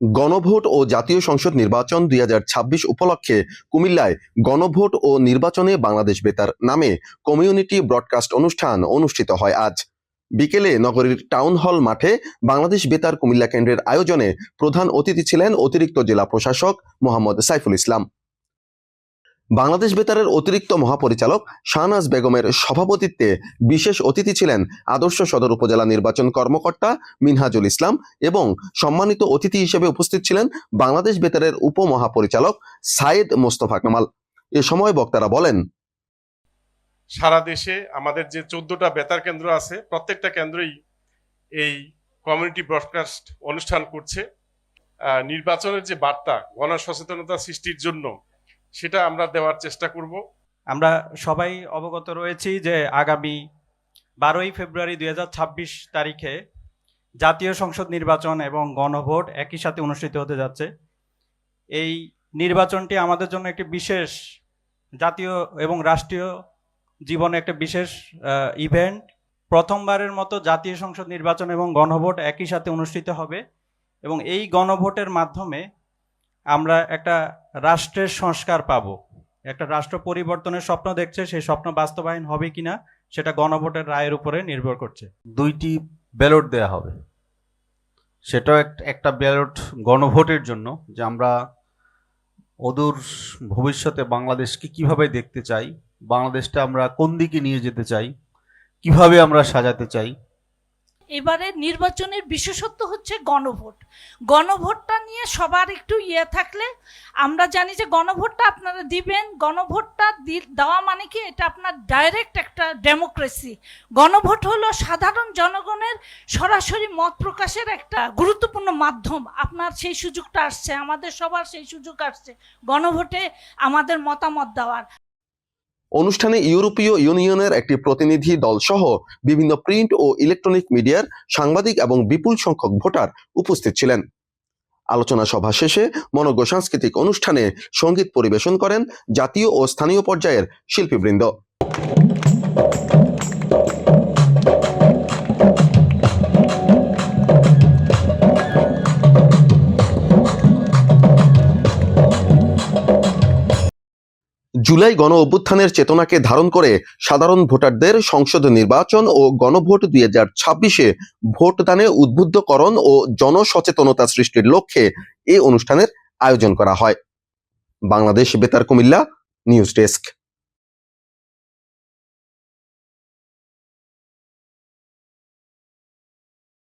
গণভোট ও জাতীয় সংসদ নির্বাচন ২০২৬ উপলক্ষে কুমিল্লায় গণভোট ও নির্বাচনে বাংলাদেশ বেতার নামে কমিউনিটি ব্রডকাস্ট অনুষ্ঠান অনুষ্ঠিত হয় আজ বিকেলে নগরীর টাউন হল মাঠে বাংলাদেশ বেতার কুমিল্লা কেন্দ্রের আয়োজনে প্রধান অতিথি ছিলেন অতিরিক্ত জেলা প্রশাসক মোহাম্মদ সাইফুল ইসলাম। বাংলাদেশ বেতারের অতিরিক্ত মহাপরিচালক শাহনাজ বেগমের সভাপতিত্বে বিশেষ অতিথি ছিলেন আদর্শ সদর উপজেলা নির্বাচন কর্মকর্তা মিনহাজুল ইসলাম এবং সম্মানিত অতিথি হিসেবে উপস্থিত ছিলেন বাংলাদেশ বেতারের উপমহাপরিচালক সাইদ মোস্তফা কামাল। এ সময় বক্তারা বলেন, সারা দেশে আমাদের যে 14টা বেতার কেন্দ্র আছে, প্রত্যেকটা কেন্দ্রই এই কমিউনিটি ব্রডকাস্ট অনুষ্ঠান করছে। নির্বাচনের যে বার্তা, গণসচেতনতা সৃষ্টির জন্য সেটা আমরা দেওয়ার চেষ্টা করব। আমরা সবাই অবগত রয়েছি যে আগামী 12ই ফেব্রুয়ারি 2026 তারিখে জাতীয় সংসদ নির্বাচন এবং গণভোট একই সাথে অনুষ্ঠিত হতে যাচ্ছে। এই নির্বাচনটি আমাদের জন্য একটি বিশেষ জাতীয় এবং রাষ্ট্রীয় জীবনে একটা বিশেষ ইভেন্ট। প্রথমবারের মতো জাতীয় সংসদ নির্বাচন এবং গণভোট একই সাথে অনুষ্ঠিত হবে এবং এই গণভোটের মাধ্যমে আমরা একটা রাষ্ট্রের সংস্কার পাবো। একটা রাষ্ট্র পরিবর্তনের স্বপ্ন দেখছে, সেই স্বপ্ন বাস্তবায়ন হবে কিনা সেটা গণভোটের রায়ের উপরে নির্ভর করছে। 2টি ব্যালট দেয়া হবে, সেটাও একটা ব্যালট গণভোটের জন্য, যে আমরা অদূর ভবিষ্যতে বাংলাদেশকে কিভাবে দেখতে চাই, বাংলাদেশটা আমরা কোন দিকে নিয়ে যেতে চাই, কিভাবে আমরা সাজাতে চাই। এবারে নির্বাচনের বিশেষত্ব হচ্ছে গণভোট। গণভোটটা নিয়ে সবার একটু থাকলে, আমরা জানি যে গণভোটটা আপনারা দিবেন। গণভোটটা দেওয়া মানে কি, এটা আপনার ডাইরেক্ট একটা ডেমোক্রেসি। গণভোট হলো সাধারণ জনগণের সরাসরি মত প্রকাশের একটা গুরুত্বপূর্ণ মাধ্যম। আপনার সেই সুযোগটা আসছে, আমাদের সবার সেই সুযোগ আসছে গণভোটে আমাদের মতামত দেওয়ার। অনুষ্ঠানে ইউরোপীয় ইউনিয়নের একটি প্রতিনিধি দল সহ বিভিন্ন প্রিন্ট ও ইলেকট্রনিক মিডিয়ার সাংবাদিক এবং বিপুল সংখ্যক ভোটার উপস্থিত ছিলেন। আলোচনা সভা শেষে মনোজ্ঞ সাংস্কৃতিক অনুষ্ঠানে সঙ্গীত পরিবেশন করেন জাতীয় ও স্থানীয় পর্যায়ের শিল্পীবৃন্দ। জুলাই গণ অভ্যুত্থানের চেতনাকে ধারণ করে সাধারণ ভোটারদের সংসদ নির্বাচন ও গণভোট 2026-এ ভোটদানে উদ্বুদ্ধকরণ ও জনসচেতনতা সৃষ্টির লক্ষ্যে এই অনুষ্ঠানের আয়োজন করা হয়। বাংলাদেশ বেতার কুমিল্লা নিউজ ডেস্ক।